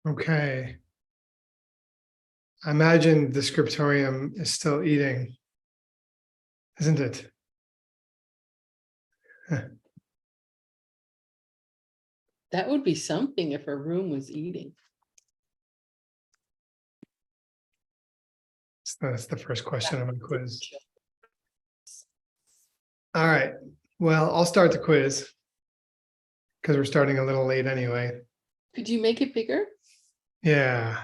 Okay. I imagine the scriptorium is still eating, isn't it? That would be something if a room was eating. So that's the first question on my quiz. All right. Well, I'll start the quiz because we're starting a little late anyway. Could you make it bigger? Yeah.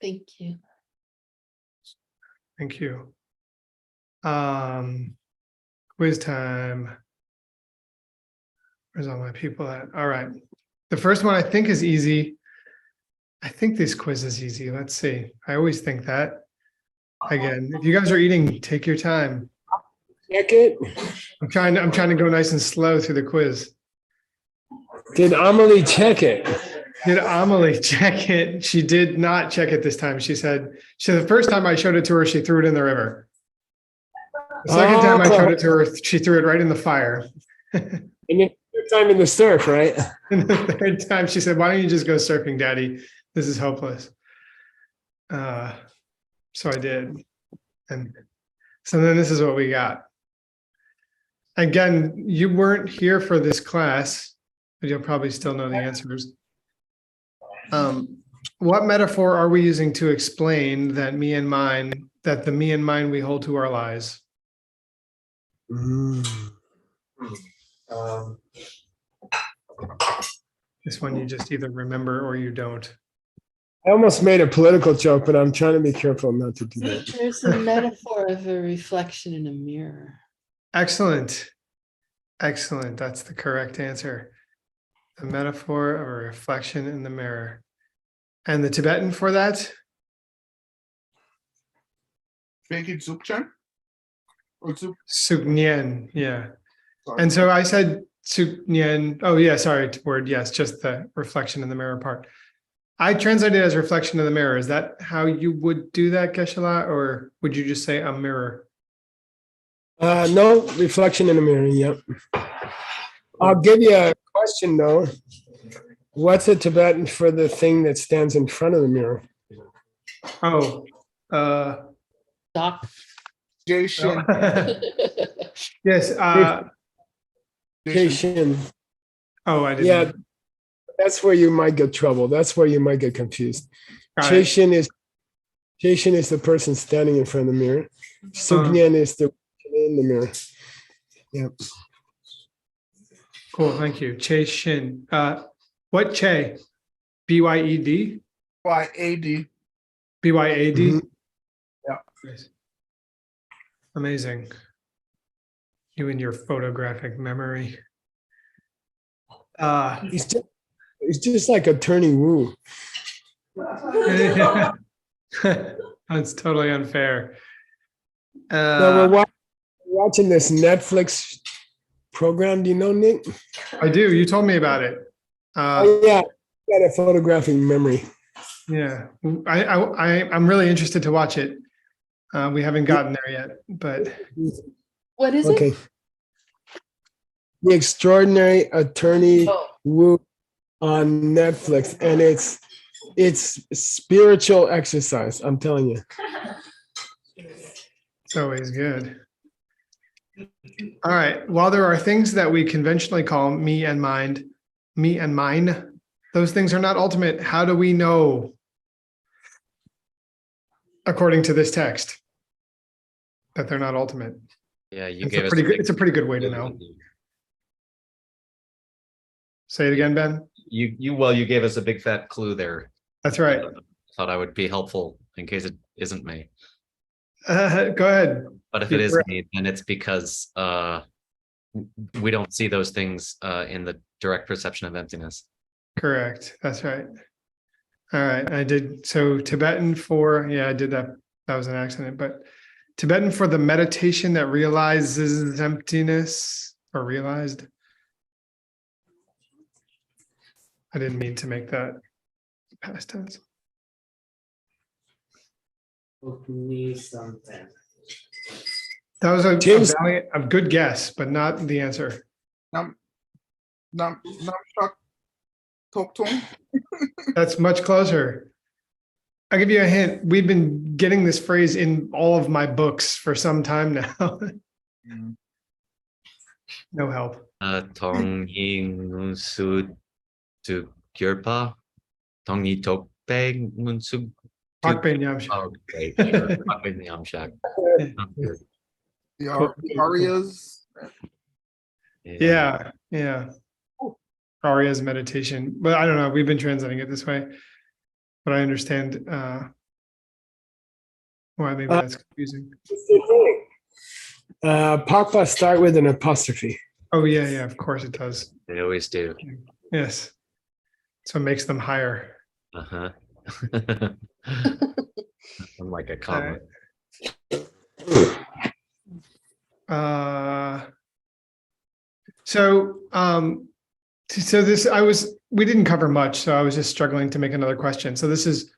Thank you. Thank you. Quiz time. Where's all my people at? All right. The first one I think is easy. I think this quiz is easy. Let's see. I always think that. Again, if you guys are eating, take your time. Check it. I'm trying to go nice and slow through the quiz. Did Amelie check it? Did Amelie check it? She did not check it this time. She said the first time I showed it to her, she threw it in the river. The second time I showed it to her, she threw it right in the fire. And then third time in the surf, right? And the third time she said, "Why don't you just go surfing, Daddy? This is hopeless." So I did. And so then this is what we got. Again, you weren't here for this class, but you'll probably still know the answers. What metaphor are we using to explain that the me and mine we hold to our lies? This one you just either remember or you don't. I almost made a political joke, but I'm trying to be careful not to do that. There's a metaphor of a reflection in a mirror. Excellent. Excellent. That's the correct answer. The metaphor of a reflection in the mirror. And the Tibetan for that? Make it Zupchan? Or Zup? Sugnyen. Yeah. Sorry. And so I said Sugnyen. Oh, yeah. Sorry. Word. Yes. Just the reflection in the mirror part. I translated it as reflection in the mirror. Is that how you would do that, Geshe-la? Or would you just say a mirror? No, reflection in the mirror. Yep. I'll give you a question though. What's a Tibetan for the thing that stands in front of the mirror? Oh, Doc. Jason. yes. Jason. Oh, I didn't. Yeah, that's where you might get trouble. That's where you might get confused. Got it. Jason is the person standing in front of the mirror. Sugnyan is the in the mirror. Yep. Cool. Thank you. Che Shin. What Che? BYED? YAD. BYAD? Mhm. Yeah. Nice. Amazing. You and your photographic memory. He's just like Attorney Wu. That's totally unfair. So we're watching this Netflix program. Do you know, Nick? I do. You told me about it. Oh yeah, got a photographic memory. Yeah, I'm really interested to watch it. We haven't gotten there yet, but What is Okay. it? The Extraordinary Attorney Oh, Wu on Netflix, and it's spiritual exercise. I'm telling you. it's always good. All right. While there are things that we conventionally call me and mine, those things are not ultimate. How do we know, according to this text, that they're not ultimate? Yeah, you It's gave a us pretty a good. big It's a pretty good way to clue. know. Say it again, Ben. You gave us a big fat clue there. That's right. Thought I would be helpful in case it isn't me. Go ahead. But if You're it is correct. me, then it's because we don't see those things in the direct perception of emptiness. Correct. That's right. All right. I did. So Tibetan for, yeah, I did that. That was an accident, but Tibetan for the meditation that realizes emptiness or realized. I didn't mean to make that past tense. That was James- a good guess, but not the answer. Nam Shak. Tok Tong. That's much closer. I'll give you a hint. We've been getting this phrase in all of my books for some time now. Mm. No help. 동인문수 두 결파 동이톡백 문수 Park Benyam. Oh, great, sure. Shak. The arias. Yeah, yeah. Aria's meditation, but I don't know. We've been translating it this way, but I understand why maybe that's confusing. Pakpa start with an apostrophe. Oh yeah, yeah. Of course it does. They always do. Yes. So it makes them higher. Uh-huh. I'm like a All comma. right. So this we didn't cover much, so I was just struggling to make another question. So this is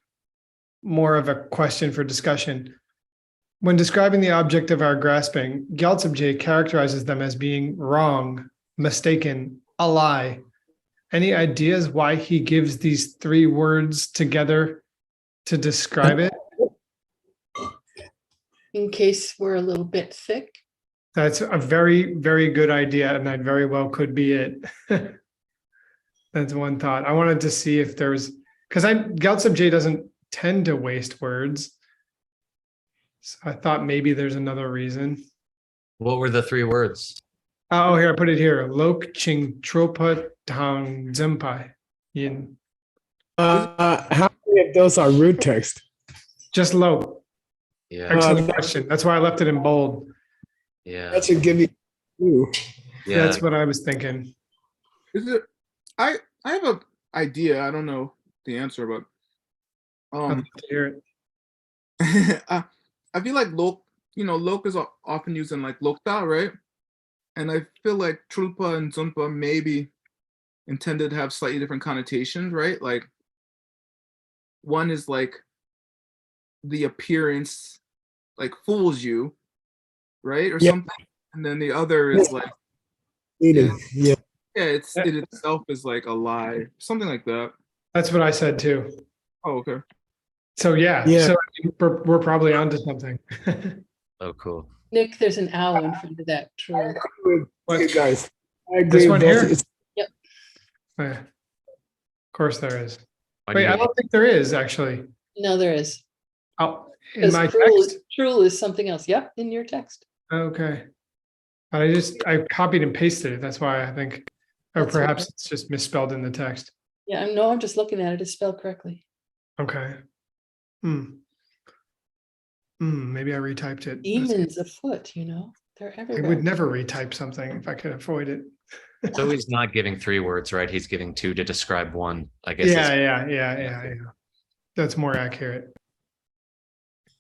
more of a question for discussion. When describing the object of our grasping, Gyaltsab characterizes them as being wrong, mistaken, a lie. Any ideas why he gives these three words together to describe it? In case we're a little bit thick. That's a very, very good idea, and that very well could be it. That's one thought. I wanted to see if there's because Gyaltsab doesn't tend to waste words. So I thought maybe there's another reason. What were the three words? Oh, here I put it here. Lok Ching Tropa Tang Zempai. Yin. How many of those are root text? Just Lok. Yeah, Excellent question. That's why I left it in bold. yeah, That should give you two. yeah. That's what I was thinking. Is it? I have an idea. I don't know the answer, but I'd love to hear it. I feel like lok is often used in like lokta, right? And I feel like trulpa and zunpa maybe intended to have slightly different connotations, right? Like one is like the appearance like fools you, right? Or Yeah. something. And then the other is like Eating. Yeah. it itself is like a lie, something like that. That's what I said too. Oh, okay. So yeah. Yeah. So I think we're probably onto something. Oh, cool. Nick, there's an owl in front of that tree. What? You guys. I agree. This one both. here? It's- Oh, yeah. Of course there is. Why do Wait, you- I don't think there is actually. No, there is. Oh, in Because my cruel, text. cruel is something else. Yep, in your text. Okay. I copied and pasted it. That's why I think, or That's perhaps okay. it's just misspelled in the text. Yeah, I'm just looking at it. It's spelled correctly. Okay. Maybe I retyped it. Demons afoot, they're I everywhere. would never retype something if I could avoid it. So he's not giving three words, right? He's giving two to describe one. I guess. Yeah. That's more accurate.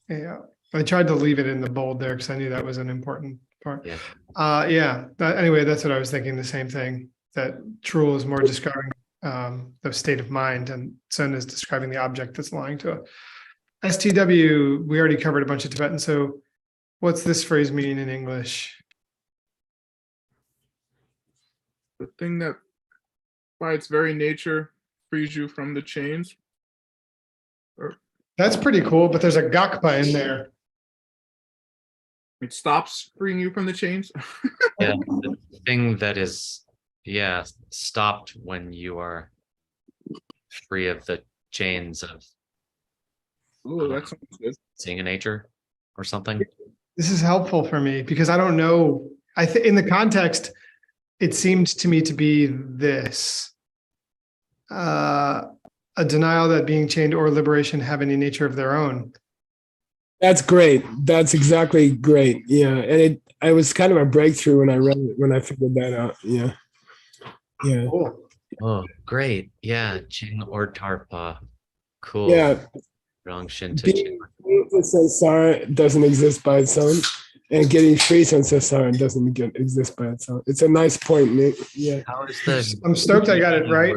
Yeah. I tried to leave it in the bold there because I knew that was an important part. Yeah. Anyway, that's what I was thinking. The same thing, that Trul is more describing the state of mind, and Sun is describing the object that's lying to it. STW, we already covered a bunch of Tibetan. So what's this phrase mean in English? The thing that by its very nature frees you from the chains. That's pretty cool, but there's a gakpa in there. It stops freeing you from the chains. Yeah, the thing that is, stopped when you are free of the chains of Oh, that sounds good. seeing a nature or something. This is helpful for me because I don't know. I think in the context, it seemed to me to be this. A denial that being chained or liberation have any nature of their own. That's great. That's exactly great. Yeah. And it was kind of a breakthrough when I read it, when I figured that out. Yeah. Yeah. Cool. Oh, great. Yeah. Ching or Tarpa. Cool. Yeah. Rangshin to Being the samsara doesn't exist by its own, and getting free from samsara doesn't exist by its own. It's a nice point, Nick. Yeah. How is the I'm stoked I got it right.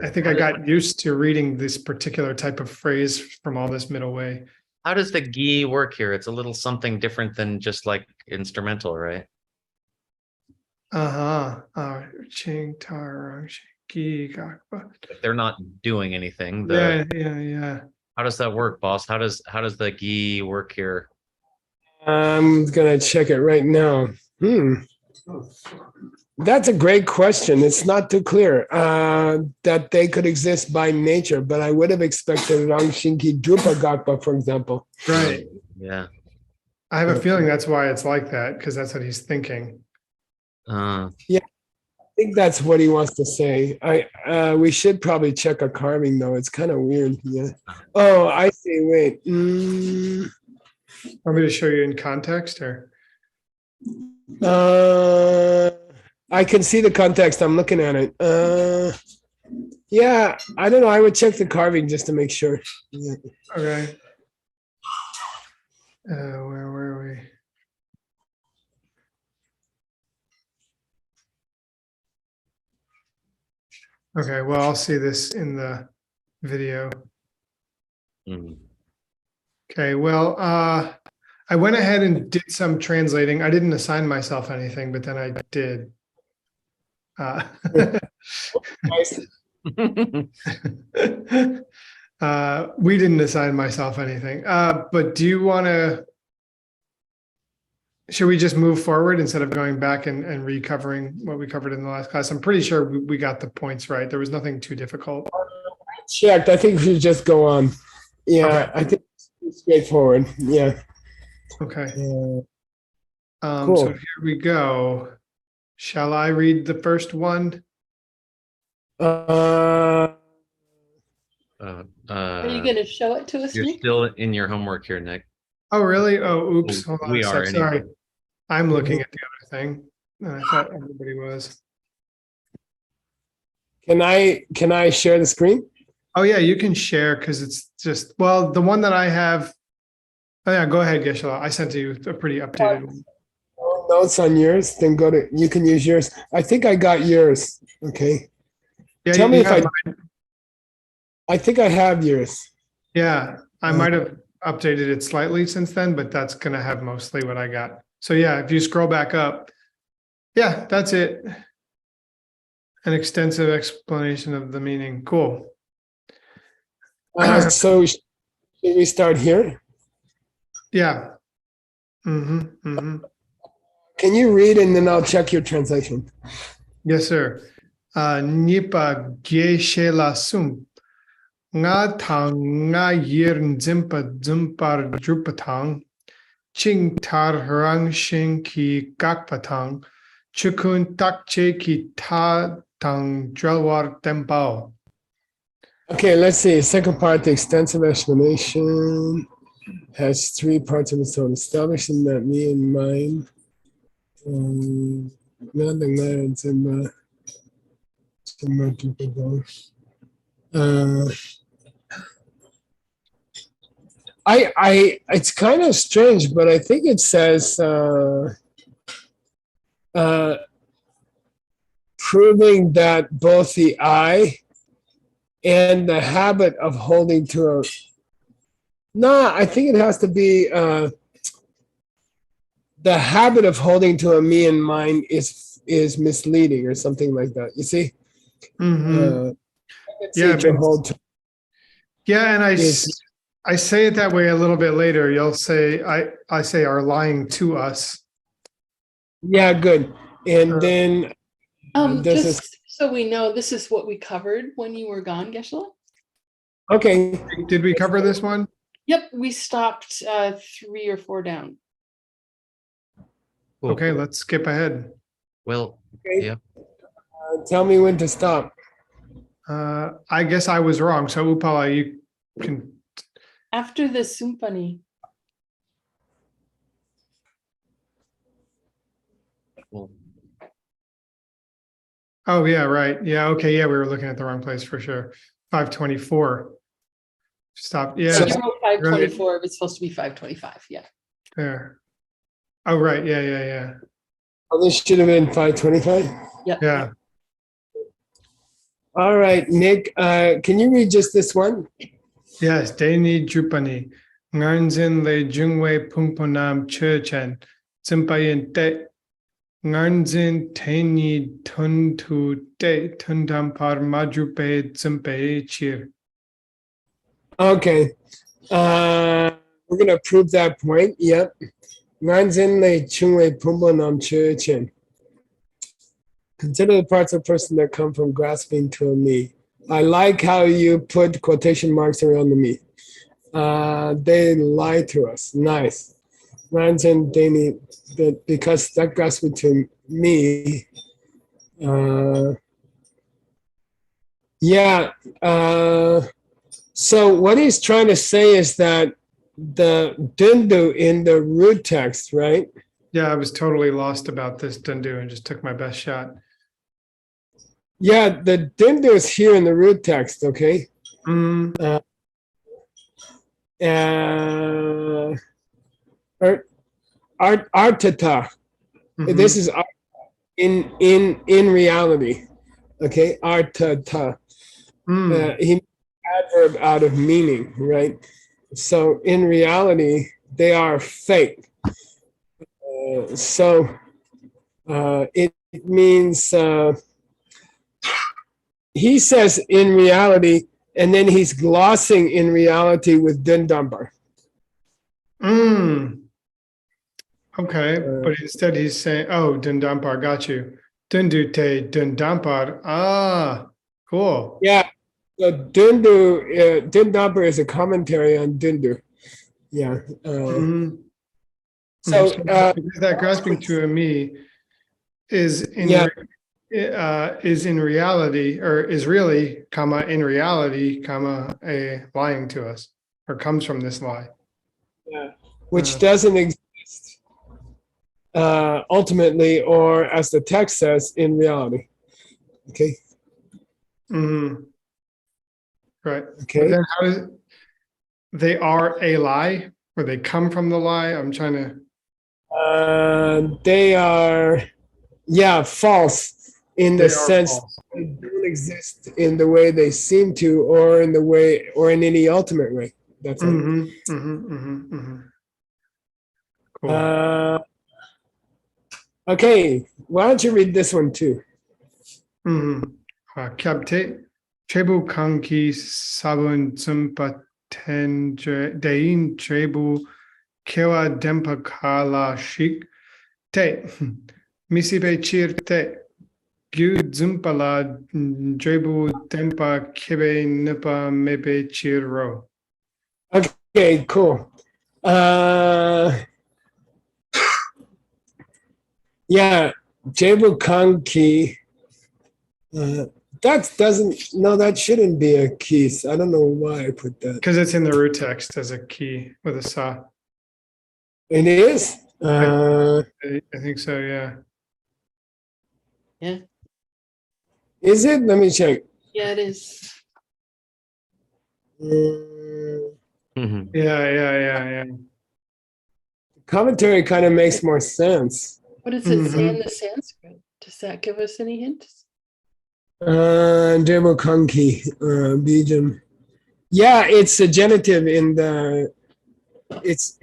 I think I got used to reading this particular type of phrase from all this middle way. How does the gi work here? It's a little something different than just like instrumental, right? Ching tar rangshi. Gi Gakpa. If they're not doing anything, Yeah. how does that work, boss? How does the gi work here? I'm gonna check it right now. That's a great question. It's not too clear that they could exist by nature, but I would have expected Rangshinki Drupa Gakpa, for example. Right. Yeah. I have a feeling that's why it's like that, because that's what he's thinking. Uh, I think that's what he wants to say. We should probably check a carving though. It's kind of weird. Yeah. Oh, I see. Wait. Want me to show you in context or? I can see the context. I'm looking at it. Yeah, I don't know. I would check the carving just to make sure. Yeah. Okay. Where were we? Okay, well, I'll see this in the video. mm, Okay, well, I went ahead and did some translating. I didn't assign myself anything, but then I did. We didn't assign myself anything. But do you want to? Should we just move forward instead of going back and recovering what we covered in the last class? I'm pretty sure we got the points right. There was nothing too difficult. Checked. I think we should just go on. Yeah, Okay. I think it's straightforward. Yeah. Okay. Cool. So here we go. Shall I read the first one? Uh, Are you gonna show it to us, you're Nick? still in your homework here, Nick. Oh, really? Oh, oops. Hold on We a are sec. anyway. Sorry. I'm looking at the other thing. I thought everybody was. can I share the screen? Oh, yeah, you can share because it's just, well, the one that I have. Oh, yeah, go ahead, Geshe-la. I sent you a pretty updated one. Notes on yours, then you can use yours. I think I got yours. Okay. Yeah, Tell me you if have I think I have yours. Yeah, I might have updated it slightly since then, but that's gonna have mostly what I got. So yeah, if you scroll back up, yeah, that's it. An extensive explanation of the meaning. Cool. So should we start here? Yeah. Mm-hmm. Can you read and then I'll check your translation? Yes, sir. Nipa Geshe-la sum. Nga tang nga yir nzimpa zumpar drupatang. Ching tar harang shing ki gakpatang. Chukun takche ki ta tang drelwar tempao. Okay, let's see. Second part, the extensive explanation has three parts of its own. Establishing that me and mine. It's kind of strange, but I think it says proving that both the eye and the habit of holding to a. No, I think it has to be the habit of holding to a me and mine is misleading or something like that. You see? Mm-hmm. Yeah, Yeah, hold to yeah, and is I say it that way a little bit later. You'll say I say are lying to us. yeah, good. And then this is Just so we know, this is what we covered when you were gone, Geshe-la? okay. Did we cover this one? Yep, we stopped 3 or 4 down. Cool. Okay, let's skip ahead. Well, Okay. yeah. Tell me when to stop. I guess I was wrong. So Upala, you can. After the Sumpani. Well, Oh yeah, right. Yeah, okay. Yeah, we were looking at the wrong place for sure. 524. Stop. Yeah, So you wrote 524, but it's supposed to be 525. Yeah. there. Oh right. Yeah. Oh, this should have been 525. Yeah. All right, Nick, can you read just this one? Yes. Deni Drupani. Ngarnzin le jungwe pungponam churchen. Zimpayin te. Nganzin Tani Tuntu De Tundampar Majupe Zimpe Chir. Okay. We're gonna prove that point. Yep. Nganzin le chungwe pumbo nam chen. Consider the parts of a person that come from grasping to a me. I like how you put quotation marks around the me. They lie to us. Nice. Nganzin Dani, because that grasping to me. Yeah. So what he's trying to say is that the dundu in the root text, right? Yeah, I was totally lost about this Dundu and just took my best shot. Yeah, the dundu is here in the root text, okay? Mm, Artata. mhm. This is in reality, okay? Artata. Mm, He made an adverb out of meaning, right? So in reality, they are fake. So it means he says in reality, and then he's glossing in reality with dundumber. mm. Okay, but instead he's saying, oh, Dundampar, got you. Dundu te Dundampar. Ah, cool. Yeah, so dundumber is a commentary on dundu. Yeah. Mhm. So Because that grasping to a me is in yeah. is in reality, or is really, comma, in reality, comma, a lying to us, or comes from this lie. Which doesn't exist ultimately, or as the text says, in reality. Okay. Mhm. Right. But Okay. then how does they are a lie, or they come from the lie? I'm trying to. They are, yeah, false in They the are sense false. they don't exist in the way they seem to, or in the way, or in any ultimate way. That's it. Mm-hmm, mm-hmm, mm-hmm, mm-hmm. Cool. Okay, why don't you read this one too? Capte trebu kanki sabun zumpaten dein trebu kewa dempa kala shik te misibe chir te gyu zumpala trebu dempa kebe nipa mebe chir ro. Okay, cool. Yeah, Jebu Kanki. That doesn't, no, that shouldn't be a keys. I don't know why I put that. Because it's in the root text as a key with a sa. It is? I think so, yeah. Yeah, Is it? Let me check. yeah, it is. Mhm. Yeah. Commentary kind of makes more sense. What does it say in Mhm. the Sanskrit? Does that give us any hints? Jebu Kanki, Bijam. Yeah, it's a genitive in the, it's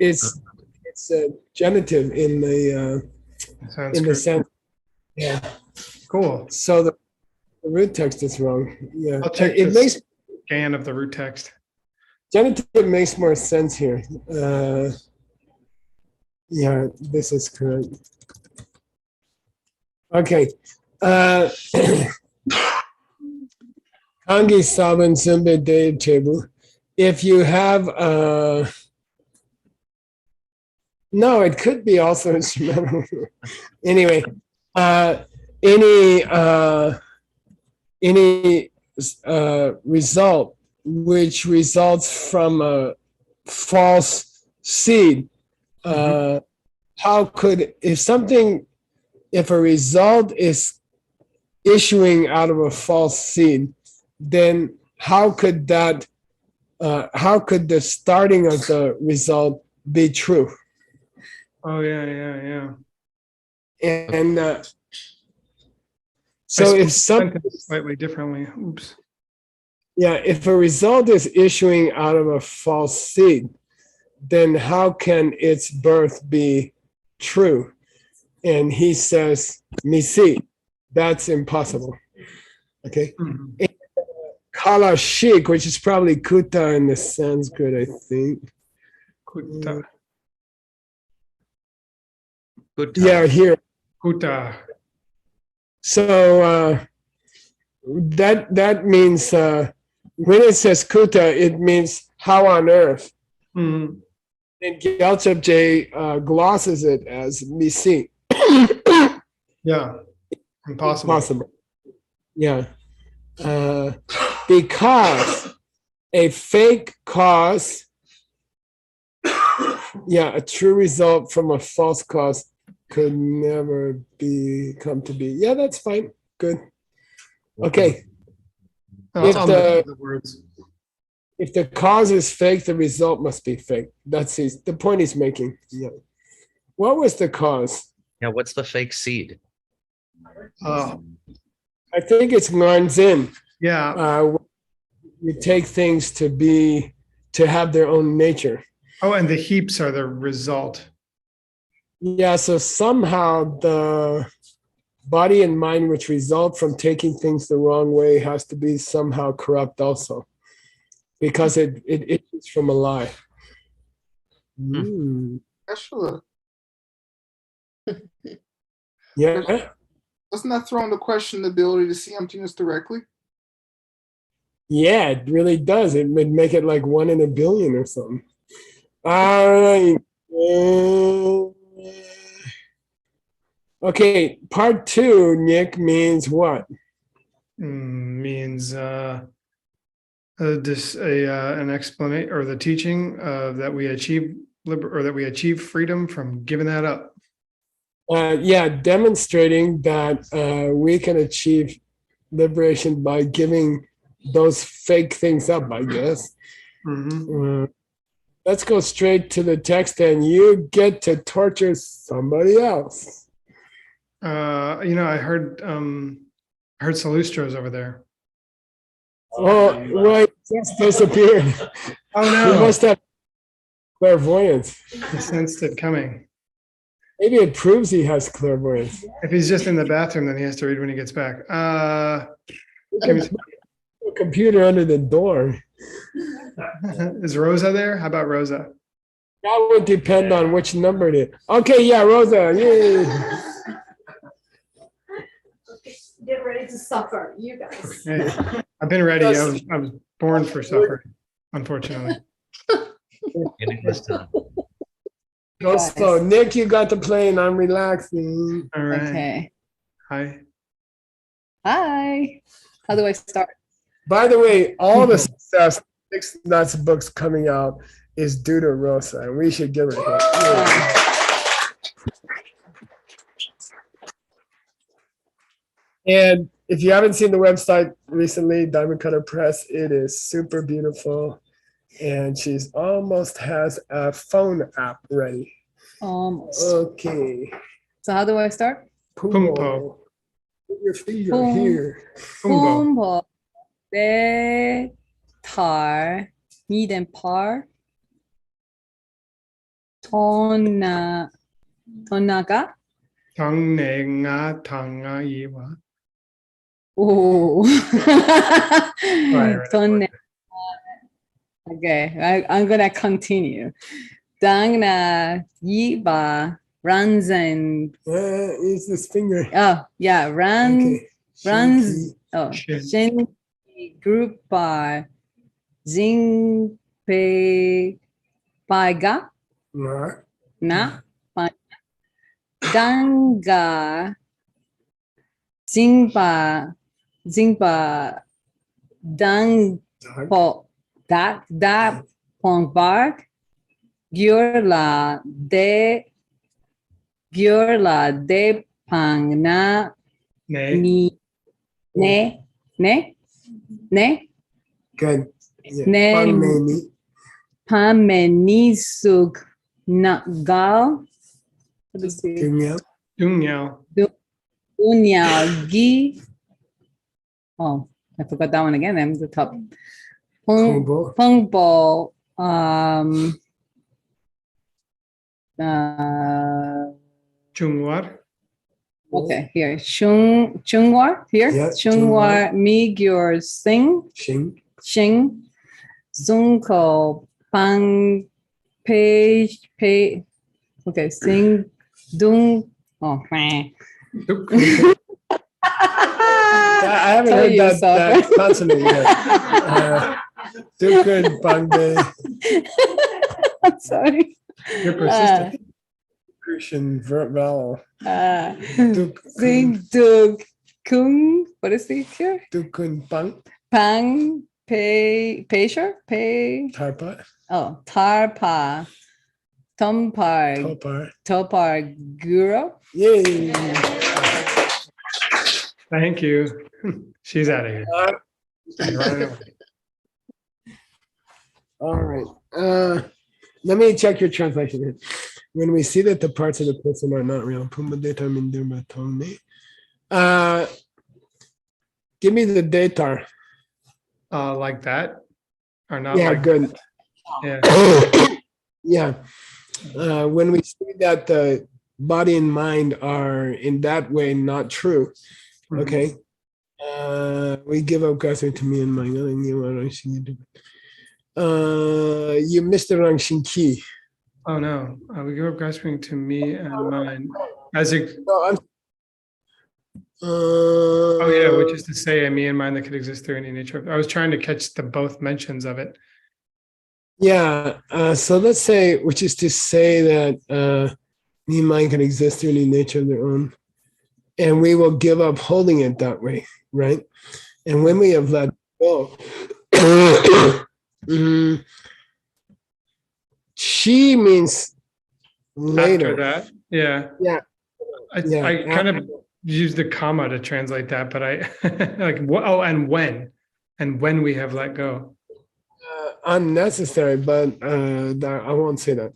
a genitive in the Sounds good. sense. Yeah. Cool. So the root text is wrong. Yeah. I'll check It this makes scan of the root text. genitive makes more sense here. Yeah, this is correct. Okay. Kangi Saban Simbe De Tebu. If you have no, it could be also instrumental. Anyway, any result which results from a false seed, how could, if a result is issuing out of a false seed, then how could the starting of the result be true? Oh, yeah. And I so spelled if the some, sentence slightly differently. Oops. yeah, if a result is issuing out of a false seed, then how can its birth be true? and he says misi. That's impossible. Okay. Mhm. Kala shik, which is probably kuta in the Sanskrit, I think. Kuta. Good Yeah, time. here. Kuta. So that means when it says kuta, it means how on earth. Mhm. And Gyaltsab J glosses it as misi. Yeah. Impossible. Possible. Yeah. Because a fake cause, yeah, a true result from a false cause could never come to be. Yeah, that's fine. Good. Okay. If I'll the- the words. If the cause is fake, the result must be fake. That's the point he's making. Yeah. What was the cause? Yeah, what's the fake seed? Oh, I think it's Nganzin. yeah. You take things to have their own nature. Oh, and the heaps are the result. Yeah, so somehow the body and mind which result from taking things the wrong way has to be somehow corrupt also, because it is from a lie. Actually, Yeah, doesn't that throw into question the ability to see emptiness directly? yeah, it really does. It would make it like 1 in a billion or something. All right. Okay, part 2, Nick, means what? Means an explanation or the teaching that we achieve that we achieve freedom from giving that up. Yeah, demonstrating that we can achieve liberation by giving those fake things up, I guess. Mhm. Let's go straight to the text, and you get to torture somebody else. I heard Salustro's over there. Oh, wait, just disappeared. Oh You no, must have clairvoyance. I sensed it coming. Maybe it proves he has clairvoyance. If he's just in the bathroom, then he has to read when he gets back. Give me- A computer under the door. Is Rosa there? How about Rosa? That would depend on which number it is. Okay, yeah, Rosa. Yay. Get ready to suffer, you guys. Hey, I've been ready. I was born for suffering, unfortunately. Getting this done. Go slow. Nick, you got to play and I'm relaxing. All right. Okay. Hi. Hi. How do I start? By the way, all the success, Nick's Nuts books coming out is due to Rosa, and we should give her a hit. And if you haven't seen the website recently, Diamond Cutter Press, it is super beautiful. And she's almost has a phone app ready. Almost. Okay. So how do I start? Pumpo. Put your finger Pum. here. Pumbo. Pumbo de tar miden par tona tonaga. Tanga tanga iwa. Oh. Right. Tone- Okay, I'm gonna continue. Dangna yiba ranzen. Use this finger. Oh yeah, Okay. runs. Shinki. Oh, Shin. Shin group by Jing Pei Paiga Right. Na Pai Danga Jingpa Dang Dark. Po Da Pong Bark Gyurla De Pang Na Nay. Ni Ne Good. Yeah. Ne- Pangmeni. Pamenisug Nagal Tingel. Dungyao. Unyagi. Oh, I forgot that one again. I'm the top. Pumbo. Pungbo. Chungwar. Okay, here. Chungwa, here. Yeah, Chungwa Migyor Sing, Xing. Xing, Zungko Pang Pei. Okay, Sing Dung. Oh, man. I haven't Tell heard you, that Suffer. consonant yet. Dukun Bangbe, I'm sorry. You're persistent. Christian vowel. Sing Dukun, Dug Kung. What is it here? Dukun Bang, Pang Pei Peisher? Pei. Tarpa, Oh, Tarpa. Tompar. Topar. Topar Guro. Yay. Thank you. She's out of here. She's running away. All right. Let me check your translation here. When we see that the parts of the person are not real, give me the datar. Like that, or not? Yeah, like good. Yeah. Yeah. When we see that the body and mind are in that way not true, Mhm. okay. We give up grasping to me and mind. You missed the wrong shinki. Oh no, we give up grasping to me and mine. As a No, I'm. oh yeah, which is to say, a me and mine that could exist through any nature. I was trying to catch the both mentions of it. Yeah. So let's say, which is to say that me and mine can exist through any nature of their own, and we will give up holding it that way, right? And when we have let go, she means later. After that, yeah, Yeah. Yeah, I kind of after. used the comma to translate that, but I like oh, and when we have let go. Unnecessary, but I won't say that.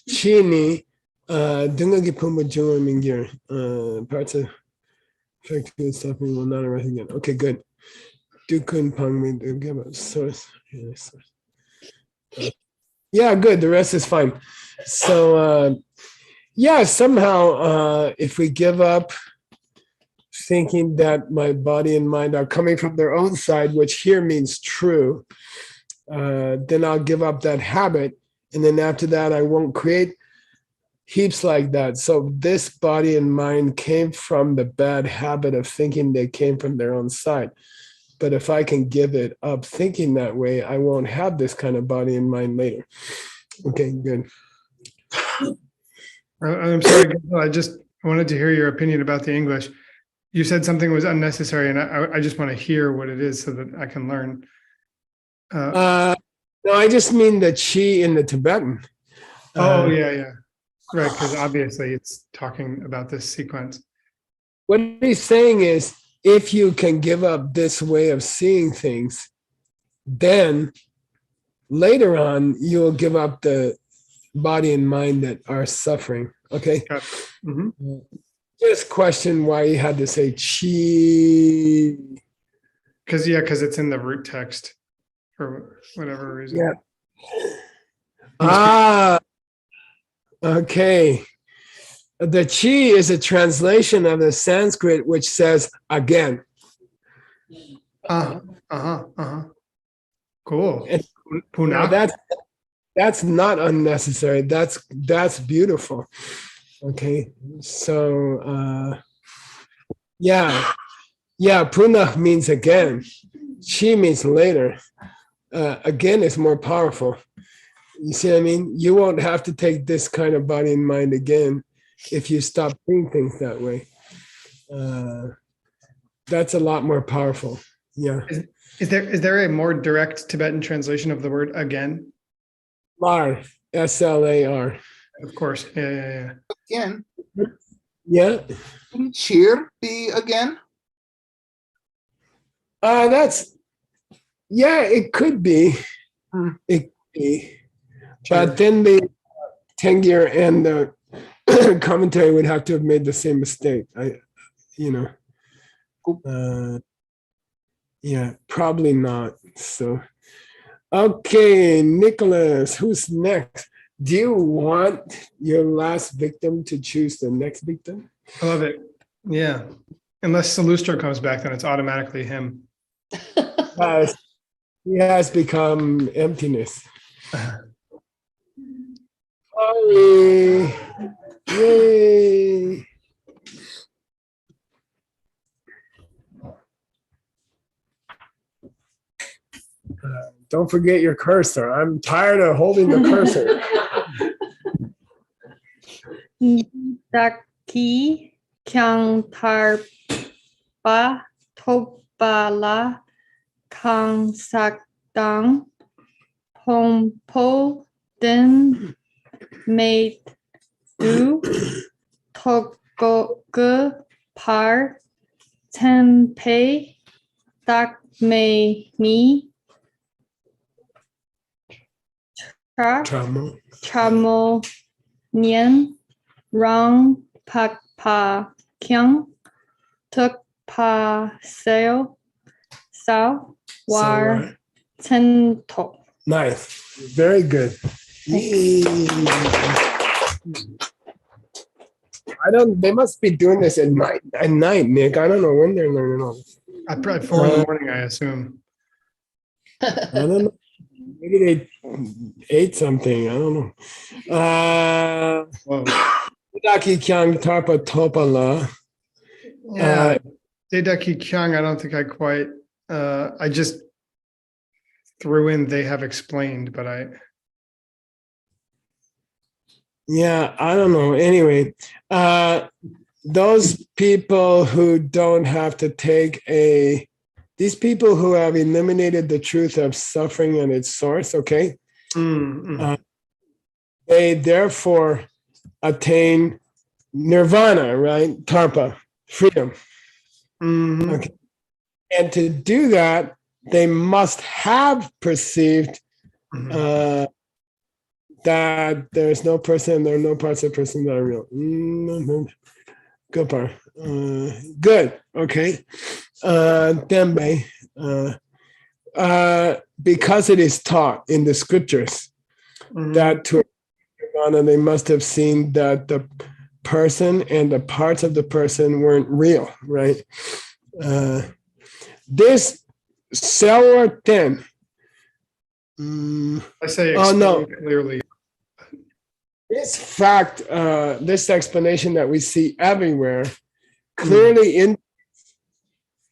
Chini, dungagi pumba junga mingir, parts of effective suffering will not arise again. Okay, good. Dukun pang me give a source. Yeah, good. The rest is fine. So yeah, somehow if we give up thinking that my body and mind are coming from their own side, which here means true, then I'll give up that habit. And then after that, I won't create heaps like that. So this body and mind came from the bad habit of thinking they came from their own side. But if I can give it up thinking that way, I won't have this kind of body and mind later. Okay, good. I'm sorry, Gil, I just wanted to hear your opinion about the English. You said something was unnecessary, and I just want to hear what it is so that I can learn. No, I just mean the chi in the Tibetan. Oh yeah, right. Because obviously it's talking about this sequence. What he's saying is, if you can give up this way of seeing things, then later on you'll give up the body and mind that are suffering. Okay. Mm-hmm. Just question why he had to say chi. Because it's in the root text for whatever reason. Yeah. Okay. The chi is a translation of the Sanskrit which says again. Cool. And Puna. that's not unnecessary. That's beautiful. Okay. So yeah. Puna means again. Chi means later. Again is more powerful. You see what I mean? You won't have to take this kind of body and mind again if you stop doing things that way. That's a lot more powerful. Yeah. Is there a more direct Tibetan translation of the word again? Lar, SLAR. Of course. Yeah. Again, Yeah. wouldn't cheer be again? It could be. It could be. But then the Tengier and the commentary would have to have made the same mistake. Probably not. So, okay, Nicholas, who's next? Do you want your last victim to choose the next victim? I love it. Yeah. Unless Salustro comes back, then it's automatically him. Yes, he has become emptiness. Sorry. Yay. Don't forget your cursor. I'm tired of holding the cursor. Daki kyang tarpa topala kang sakdang pompo den made du togo par tempe dak me ni Trouble. chamo nien rang pak pa kyang tuk pa seo sao war tento. Nice. Very good. Yay. They must be doing this at night, Nick. I don't know when they're learning all this. At probably 4 in the morning, I assume. I don't know. Maybe they ate something. I don't know. Whoa. Daki kyang tarpa topala. Yeah. Dedaki Kyung, I don't think I quite, I just threw in they have explained, but Yeah, I don't know. Anyway, those people who don't have to take these people who have eliminated the truth of suffering and its source, okay, they therefore attain nirvana, right? Tarpa, freedom. Okay. And to do that, they must have perceived that there's no person, there are no parts of person that are real. Good part. Good. Okay. Dembe. Because it is taught in the scriptures that to Nirvana, they must have seen that the person and the parts of the person weren't real, right? This Sewer 10. I say Oh, no. explain clearly. This fact, this explanation that we see everywhere clearly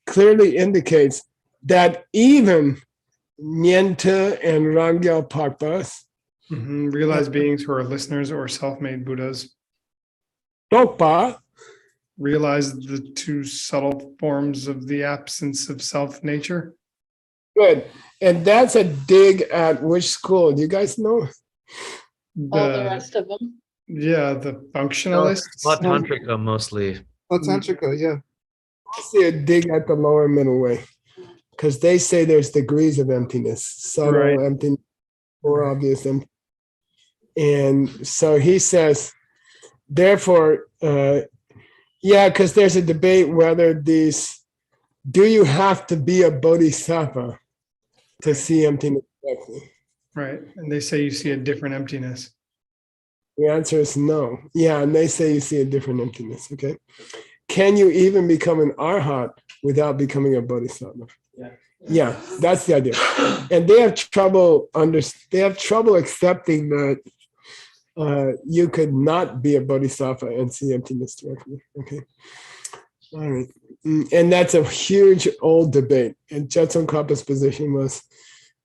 indicates that even Nyenta and Rangya Parpas, Realized beings who are listeners or self-made Buddhas Dokpa, realize the two subtle forms of the absence of self nature. good. And that's a dig at which school? Do you guys know? All the rest of them. Yeah, the functionalists. Tantrika mostly. Tantrika, yeah. I see a dig at the lower middle way. Because they say there's degrees of emptiness, subtle Right. emptiness, more obvious emptiness. And so he says, therefore, yeah, because there's a debate whether do you have to be a bodhisattva to see emptiness directly? Right. And they say you see a different emptiness. The answer is no. Yeah, and they say you see a different emptiness, okay? Can you even become an arhat without becoming a bodhisattva? Yeah, that's the idea. And they have trouble accepting that you could not be a bodhisattva and see emptiness directly. Okay. All right. And that's a huge old debate. And Tsongkhapa's position was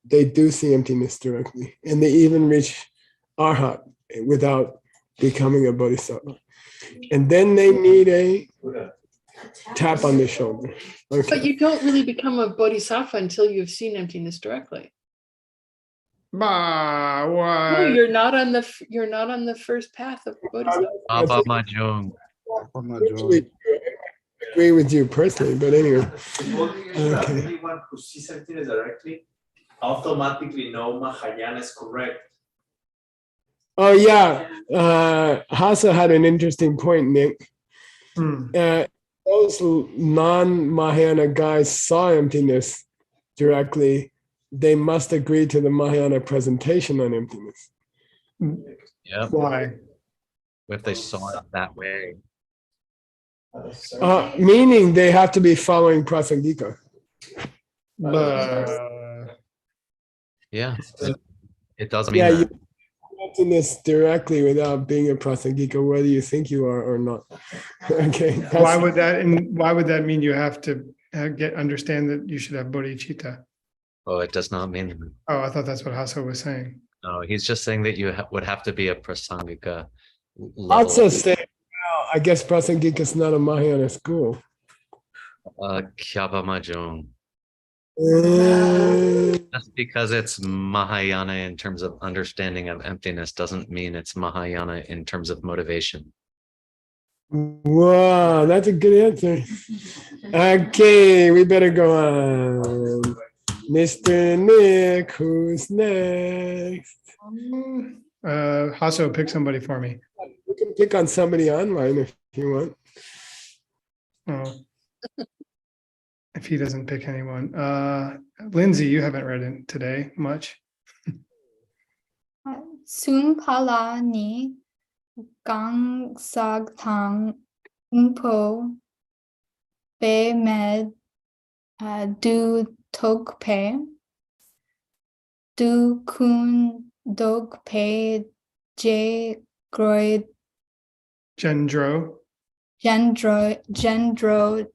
they do see emptiness directly. And they even reach arhat without becoming a bodhisattva. And then they need a tap on the shoulder. Okay. But you don't really become a bodhisattva until you've seen emptiness directly. Bah, No, what? you're not on the first path of bodhisattva. Baba Mahjong. Actually, I agree with you personally, but anyway. Okay. Anyone who sees emptiness directly automatically know Mahayana is correct. Oh yeah, Hasa had an interesting point, Nick. Those non-Mahayana guys saw emptiness directly. They must agree to the Mahayana presentation on emptiness. Yep. Why? If they saw it that way. Meaning they have to be following Prasangika. Yeah, it does mean Yeah, that. you're doing this directly without being a Prasangika, whether you think you are or not. Okay. Why would that mean you have to understand that you should have bodhicitta? Oh, it does not mean that. Oh, I thought that's what Hasso was saying. No, he's just saying that you would have to be a prasangika Also level. say, well, I guess Prasangika is not a Mahayana school. Kyaba Majung. Uh, Just because it's Mahayana in terms of understanding of emptiness doesn't mean it's Mahayana in terms of motivation. wow, that's a good answer. Okay, we better go on. Mr. Nick, who's next? Hasso, pick somebody for me. We can pick on somebody online if you want. Oh. If he doesn't pick anyone. Lindsay, you haven't read it today much. Sungpala ni gang sag tang umpo be med du tok pe du kun dog pe je groid Gendro. gendro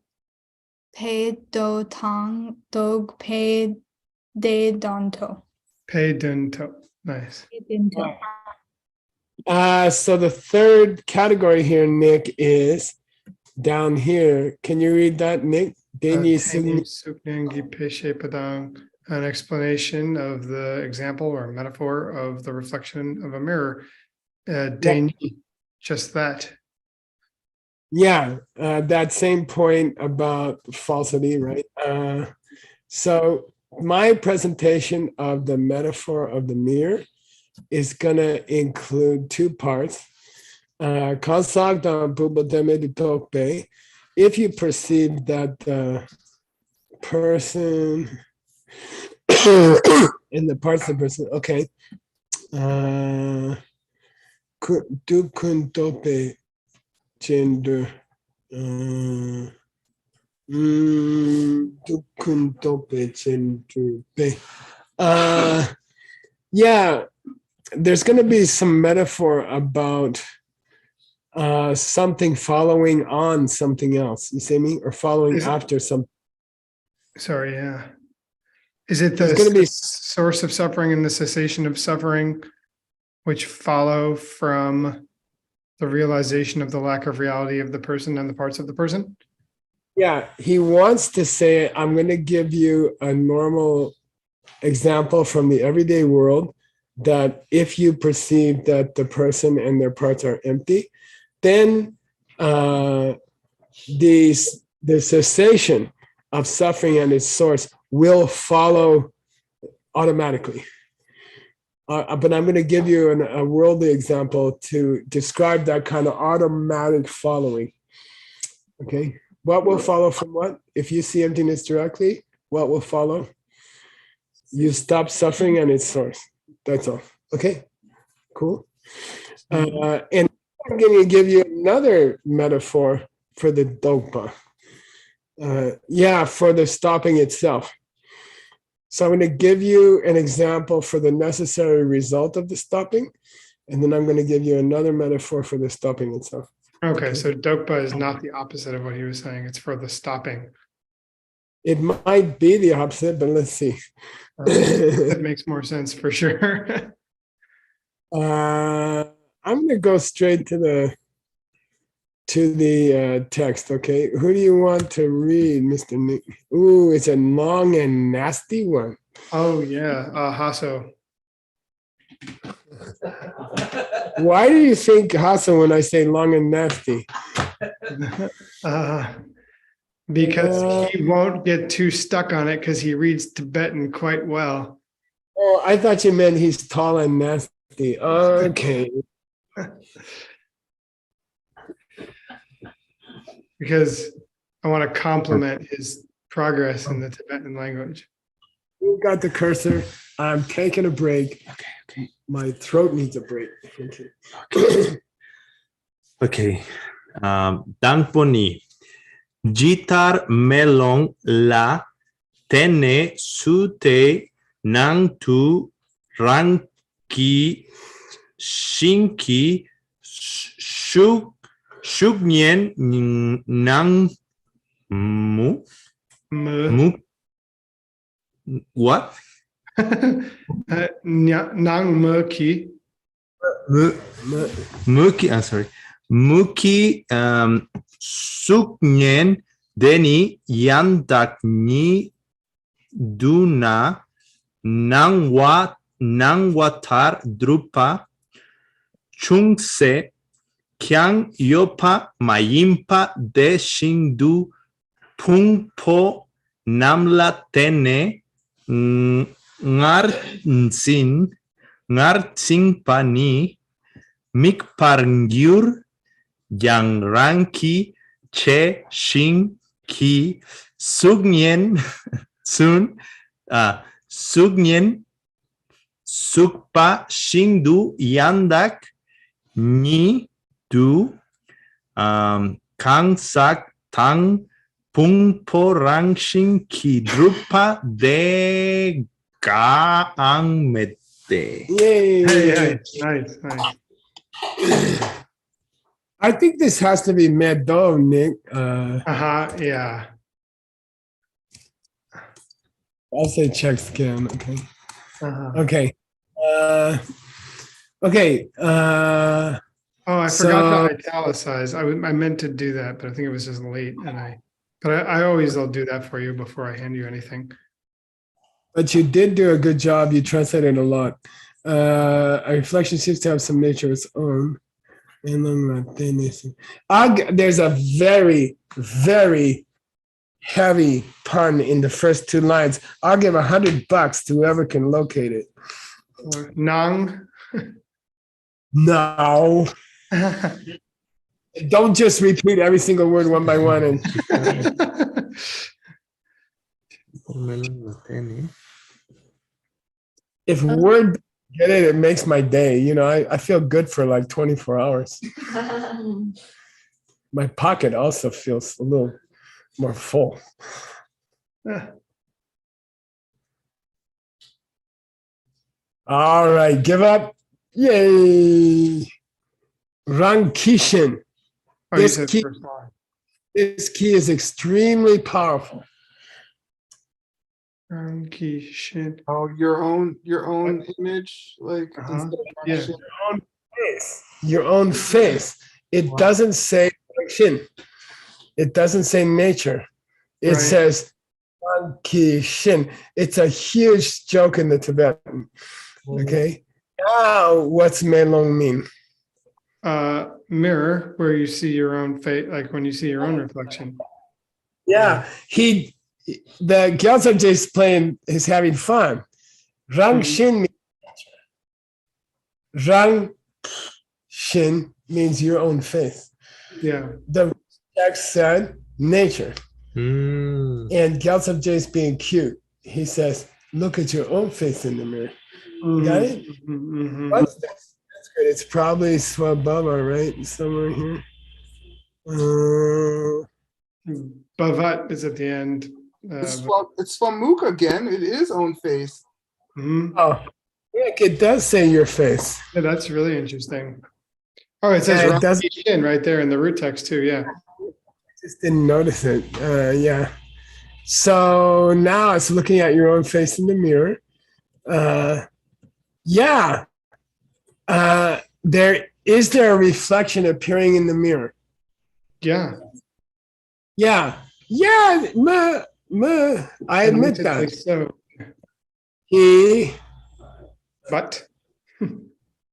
pe do tang dog pe de donto. Pei Dunto. Nice. So the third category here, Nick, is down here. Can you read that, Nick? Denyi Sung- Suknyangi Peshe Padang, an explanation of the example or metaphor of the reflection of a mirror. Denyi, just that. Yeah, that same point about falsity, right? So my presentation of the metaphor of the mirror is going to include two parts. If you perceive that the person in the parts of the person, okay. Du kun tope gender. Du kun tope gender. Yeah, there's going to be some metaphor about something following on something else. You see me? Or following after something. Sorry, yeah. Is it the There's gonna be- source of suffering and the cessation of suffering, which follow from the realization of the lack of reality of the person and the parts of the person? Yeah, he wants to say, I'm going to give you a normal example from the everyday world that if you perceive that the person and their parts are empty, then the cessation of suffering and its source will follow automatically. But I'm going to give you a worldly example to describe that kind of automatic following. Okay, what will follow from what? If you see emptiness directly, what will follow? You stop suffering and its source. That's all. Okay, cool. And I'm going to give you another metaphor for the dogpa. For the stopping itself. So I'm going to give you an example for the necessary result of the stopping, and then I'm going to give you another metaphor for the stopping itself. Okay, so Dokpa is not the opposite of what he was saying. It's for the stopping. It might be the opposite, but let's see. That makes more sense for sure. I'm going to go straight to the text. Okay, who do you want to read, Mr. Nick? Ooh, it's a long and nasty one. Oh yeah, Hasso. Why do you think Hassan when I say long and nasty? Because he won't get too stuck on it because he reads Tibetan quite well. Oh, I thought you meant he's tall and nasty. Okay. Because I want to compliment his progress in the Tibetan language. You got the cursor. I'm taking a break. Okay. My throat needs a break. Okay. Okay. Dangponi. Jitar melong la tene sute nang tu ranki shinki shugyen nang mu M. what Nang Murky. Muki, I'm sorry. Muki suknyen deni yandak ni duna nangwatar drupa chungse kyang yopa mayimpa de shindu pungpo namla tene ngartsin pani mikparangyur yang ranki che shin ki sugnyen sun sugnyen sukpa shindu yandak ni du kangsak tang pungpo rangshin ki drupa de gaang mete. Yay. Hey, nice. I think this has to be Medo, Nick. Yeah. I'll say check scan. Okay. Uh-huh. Okay. Oh, I So- forgot to italicize. I meant to do that, but I think it was just late, but I always will do that for you before I hand you anything. But you did do a good job. You translated a lot. A reflection seems to have some nature of its own. And then there's a very, very heavy pun in the first two lines. I'll give $100 to whoever can locate it. Nang. No. Don't just repeat every single word one by one. And if word get it, it makes my day. You know, I feel good for like 24 hours. My pocket also feels a little more full. All right, give up. Yay. Rankishin. Oh, you This said key- first line. This key is extremely powerful. Kishin. Oh, your own image, like Uh-huh. instead of Yeah. function. Your own face. It doesn't say function. It doesn't say nature. It Right. says Rankishin. It's a huge joke in the Tibetan. Okay. Now, what's Melong mean? Mirror where you see your own face, like when you see your own reflection. Yeah, the Gyaltsab is playing is having fun. Rang Shin Rang Shin means your own face. Yeah. The text said nature. Mm. And Gyaltsab is being cute. He says, look at your own face in the mirror. Got it? Mhm. What's this? That's good. It's probably Swabhava, right? Somewhere here. Bhavat is at the end. It's from Mook again. It is own face. Mhm. Oh, look, it does say your face. Yeah, that's really interesting. Oh, it says Yeah, it does. Shin right there in the root text too. Yeah. Just didn't notice it. Yeah. So now it's looking at your own face in the mirror. Yeah. There a reflection appearing in the mirror? Yeah. Yeah. Yeah. I admit that. Admittedly so. But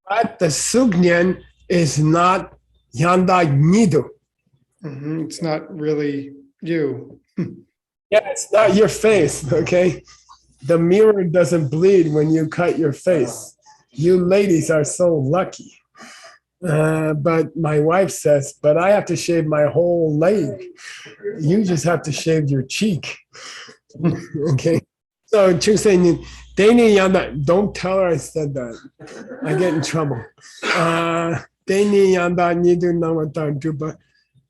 But the Sugnyan is not Yanda Nidu. it's not really you. Yeah, it's not your face, okay? The mirror doesn't bleed when you cut your face. You ladies are so lucky. But my wife says, but I have to shave my whole leg. You just have to shave your cheek. Okay. So Chu saying, don't tell her I said that. I get in trouble.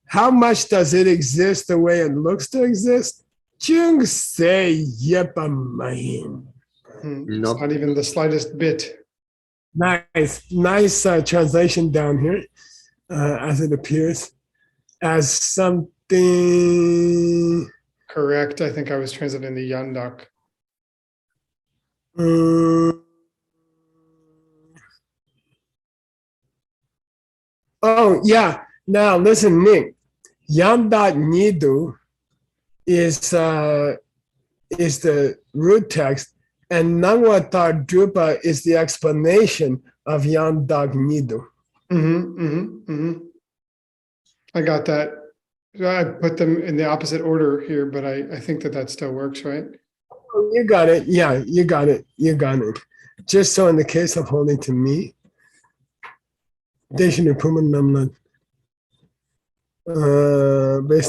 How much does it exist the way it looks to exist? Chung say yepamayin. It's Nope. not even the slightest bit. Nice translation down here, as it appears as something. Correct. I think I was translating the Yandak. Oh yeah. Now listen, Nick. Yandak nidu is the root text, and Nangwatar Drupa is the explanation of Yandak nidu. I got that. I put them in the opposite order here, but I think that still works, right? Oh, you got it. Yeah, you got it. You got it. Just so in the case of holding to me, based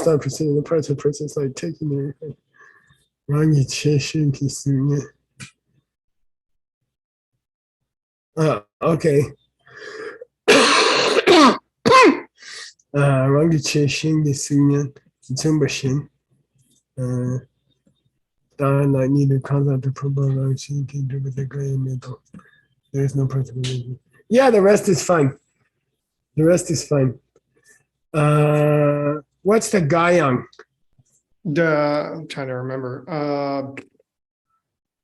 on proceeding the parts of persons like taking everything. Rangi Cheshin Kisunya. Okay. Rangi Cheshin Kisunya. Kitsumbashin. I need to contact the problem. She can do with the gray middle. There is no particular reason. Yeah, the rest is fine. The rest is fine. What's the Gayang? I'm trying to remember.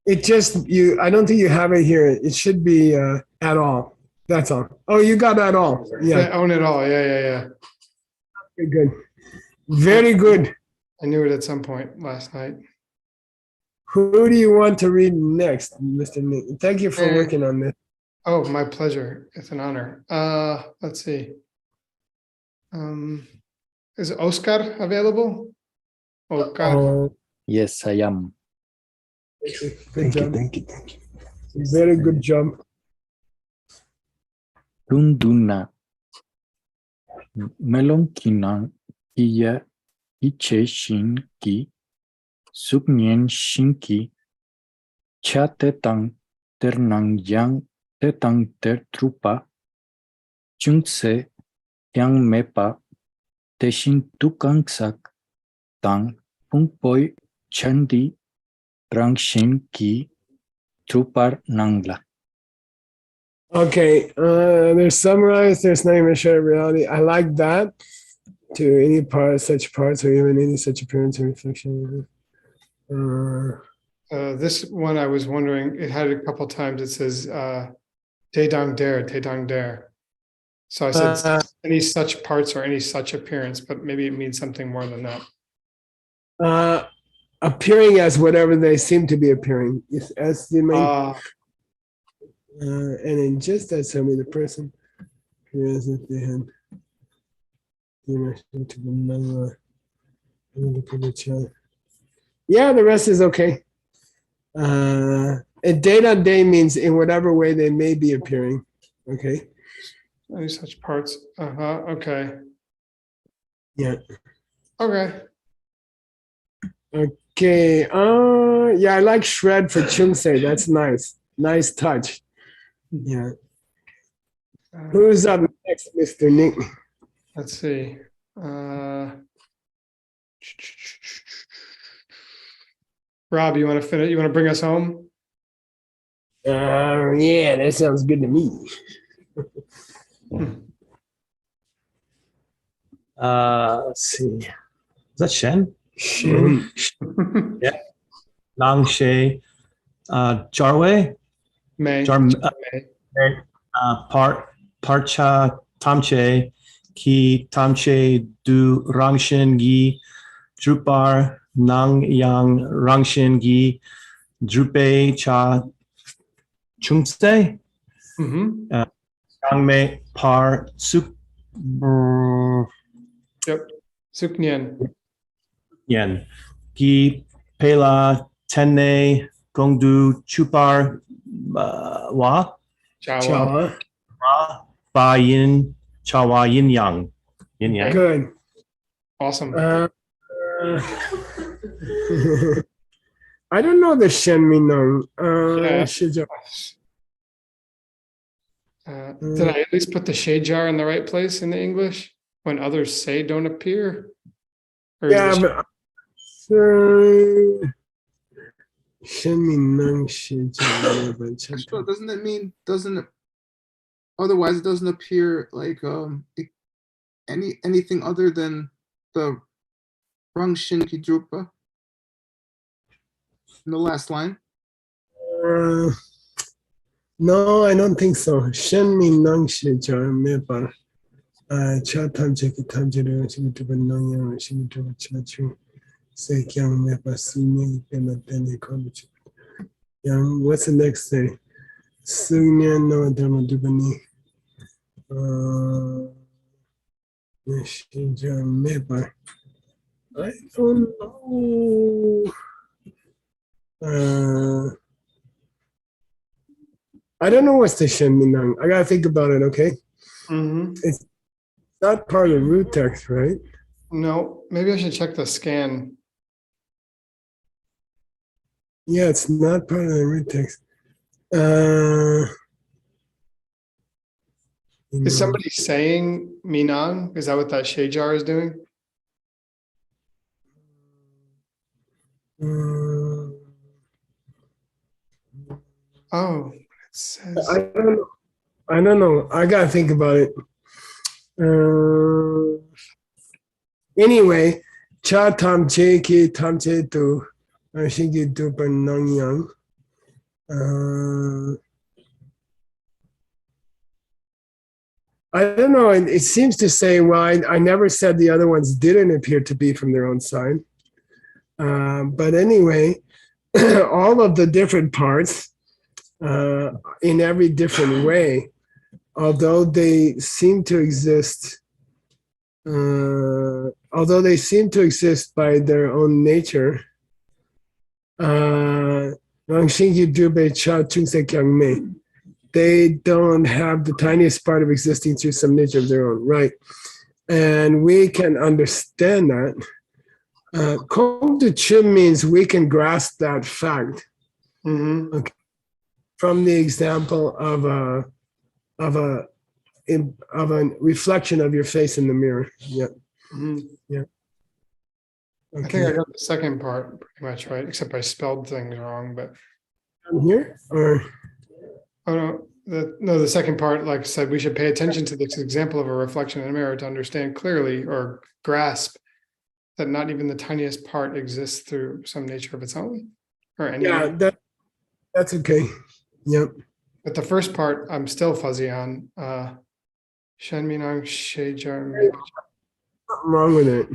It just I don't think you have it here. It should be at all. That's all. Oh, you got at all. Yeah. Own it all. Yeah. Very good. Very good. I knew it at some point last night. Who do you want to read next, Mr. Nick? Thank you for working on this. Oh, my pleasure. It's an honor. Let's see. Is Oscar available? Oscar. Yes, I am. Good job. Thank you. Very good job. Runduna. Melonkinan iya iche shinki. Subnien shinki. Cha tetang ternang yang tetang ter trupa. Chungse yang mepa. Teshin tukangsak. Tang pungpoi chandi rangshin ki trupar nangla. Okay, there's summarized, there's not even shared reality. I like that. To any part, such parts, or even any such appearance or reflection. This one I was wondering, it had a couple times, it says te dang dare. So I said any such parts or any such appearance, but maybe it means something more than that. Appearing as whatever they seem to be appearing. As the main. And in just that tell me the person appears if they had yeah, the rest is okay. And day on day means in whatever way they may be appearing. Okay. Any such parts. Okay. Yeah. Okay. Okay. Yeah, I like shred for Chungsei. That's nice. Nice touch. Yeah. Who's up next, Mr. Nick? Let's see. Rob, you want to finish? You want to bring us home? Yeah, that sounds good to me. Let's see. Is that Shen? Shen. Yeah. Nang She. Jarway. May. Parcha Tamche. Ki Tamche Du Rangshin Gi. Drupar Nang Yang Rangshin Gi. Drupe Cha Chungse. Yangme Par Suk. Yep. Suknyen. Yen. Gi Pela Tenne Gongdu Chupar Wa. Chawa. Ba Yin Chawa Yin Yang. Yin Yang. Good. Awesome. I don't know the Shen Minong. Did I at least put the shade jar in the right place in the English? when others say don't appear? Or is Yeah, this- but So doesn't it mean doesn't it, otherwise it doesn't appear like anything other than the Rang Shinki Drupa in the last line? No, I don't think so. Shen min nang shi jar me ba. Cha tam che ki tam je re shi tu ban nang yang shi tu ba cha chu. Se kyang me ba su ni pe na ten ni ko chu. Yang, what's the next thing? Su nian no dharma du ba ni. Shi jar me ba. I don't know. I don't know what's the Shen Minang. I gotta think about it, okay? Mhm. It's not part of the root text, right? No, maybe I should check the scan. Yeah, it's not part of the root text. Is somebody saying Minang? Is that what that Shajar is doing? Oh, it says. I don't know. I don't know. I gotta think about it. Anyway, cha tam che ki tam che tu shingi tu pan nang yang. I don't know. It seems to say, well, I never said the other ones didn't appear to be from their own side. But anyway, all of the different parts in every different way, although they seem to exist, by their own nature, they don't have the tiniest part of existing through some nature of their own, right? And we can understand that. Kong to chim means we can grasp that fact. Mhm. Okay. From the example of a reflection of your face in the mirror. Yeah. Mhm. Yeah. I think I got the second part pretty much right, except I spelled things wrong, but. I'm here or Oh, no, the second part, like I said, we should pay attention to this example of a reflection in a mirror to understand clearly or grasp that not even the tiniest part exists through some nature of its own or any. yeah, that's okay. Yep. But the first part, I'm still fuzzy on. Shen Minang Shejar. Something wrong with it.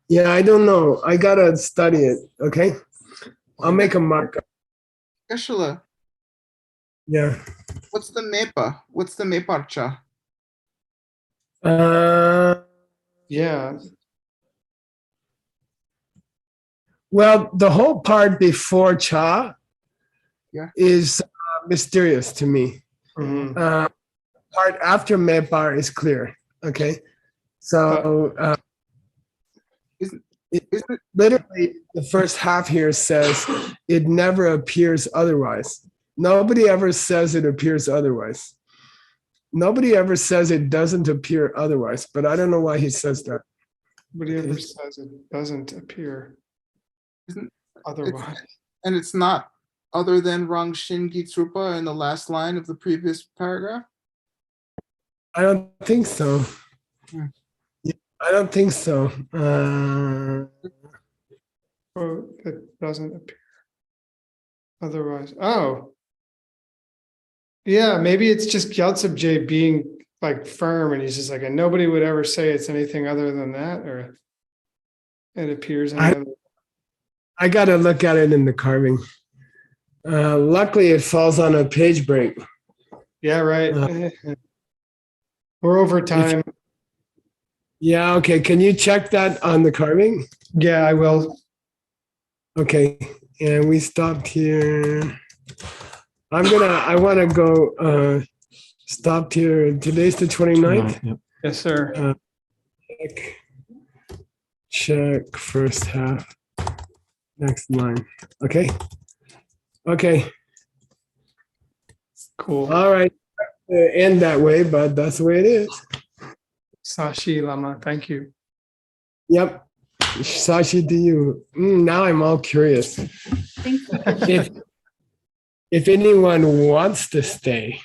Yeah, I don't know. I gotta study it. Okay. I'll make a mark. Geshe-la, Yeah. what's the mepa? What's the meparcha? Yeah. Well, the whole part before cha is mysterious to me. Mhm. Part after mepar is clear. Okay. So literally the first half here says it never appears otherwise. Nobody ever says it appears otherwise. Nobody ever says it doesn't appear otherwise, but I don't know why he says that. Nobody ever says it doesn't appear otherwise. And it's not other than Rang Shingi Trupa in the last line of the previous paragraph? I don't think so. I don't think so. Oh, it doesn't appear otherwise. Oh. Yeah, maybe it's just Gyaltsab J being like firm and he's just like, and nobody would ever say it's anything other than that, or it appears. I gotta look at it in the carving. Luckily, it falls on a page break. Yeah, right. We're over time. Yeah, okay. Can you check that on the carving? Yeah, I will. Okay, and we stopped here. I wanna go stopped here. Today's the 29th. Yep. Yes, sir. Check first half. Next line. Okay. Okay. Cool. All right. end that way, but that's the way it is. Sashi Lama, thank you. Yep. Sashi to you. Now I'm all curious. Thank you. If anyone wants to stay,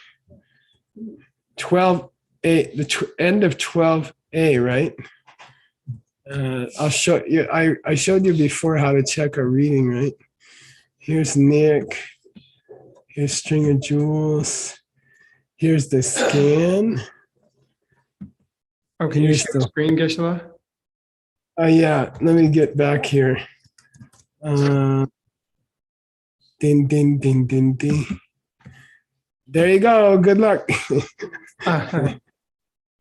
12A, end of 12A, right? I'll show you. I showed you before how to check a reading, right? Here's Nick. Here's String of Jewels. Here's the scan. Oh, can you Here's share the the- screen, Geshe-la? Yeah, let me get back here. Ding, ding, ding, ding, ding. There you go. Good luck.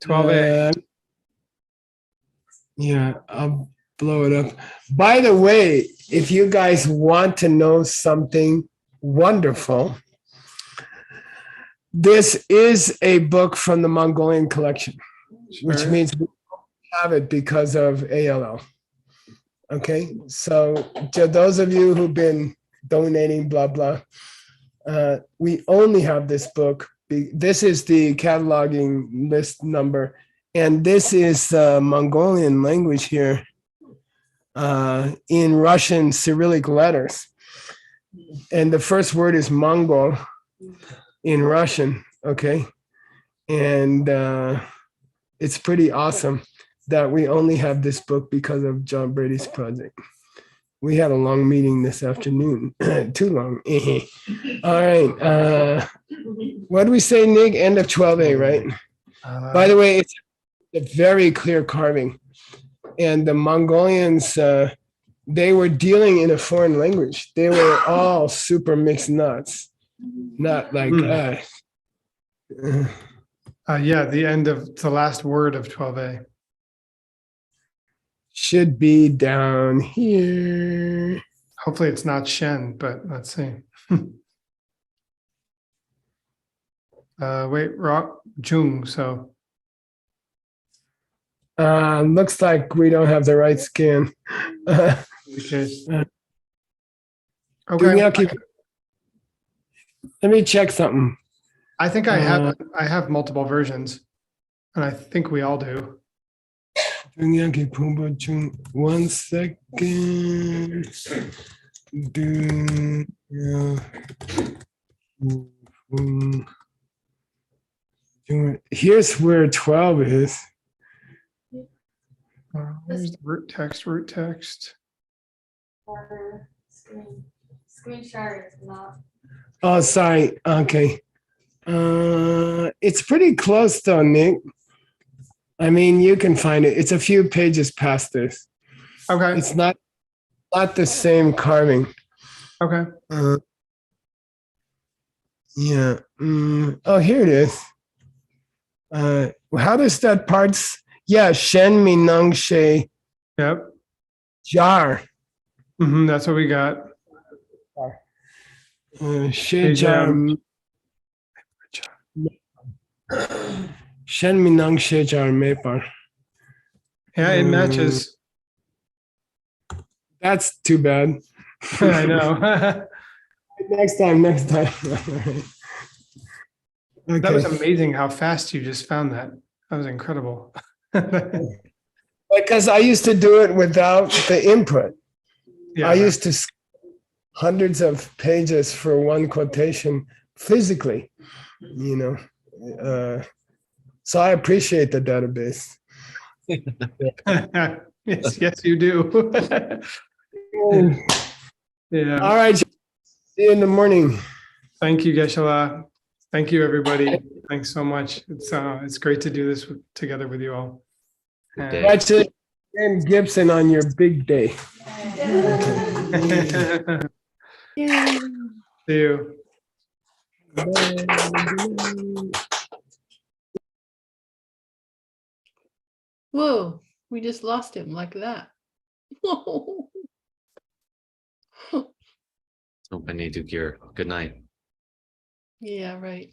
12A. Yeah, I'll blow it up. By the way, if you guys want to know something wonderful, this is a book from the Mongolian collection, which Sure. means we have it because of ALL. Okay, so to those of you who've been donating, blah, blah, we only have this book. This is the cataloging list number, and this is Mongolian language here in Russian Cyrillic letters. And the first word is Mongol in Russian, okay? And it's pretty awesome that we only have this book because of John Brady's project. We had a long meeting this afternoon, too long. All right. What do we say, Nick? End of 12A, right? By the way, it's a very clear carving. And the Mongolians, they were dealing in a foreign language. They were all super mixed nuts, not like us. Yeah, the end of the last word of 12A. Should be down here. Hopefully it's not Shen, but let's see. Wait, Rock Jung. So Looks like we don't have the right scan. okay. Okay. Let me check something. I think I have multiple versions, and I think we all do. One second. Here's where 12 is. Where's the root text? Root text. Screen share is not. Oh, sorry. Okay. It's pretty close though, Nick. I mean, you can find it. It's a few pages past this. Okay. It's not the same carving. Okay. Yeah. Oh, here it is. How does that parts? Yeah, Shen Minang She Yep. Jar. That's what we got. She Jar. Shen Minang She Jar Mepar. Yeah, it matches. That's too bad. I know. Next time. Okay. That was amazing how fast you just found that. That was incredible. Because I used to do it without the input. Yeah, I used to hundreds of pages for one quotation physically, you know. So I appreciate the database. yes, you do. Yeah. All right. See you in the morning. Thank you, Geshe-la. Thank you, everybody. Thanks so much. It's great to do this together with you all. Good day. Congratulations, Dan Gibson, on your big day. See you. Whoa, we just lost him like that. Whoa. Open Good night. Yeah, right.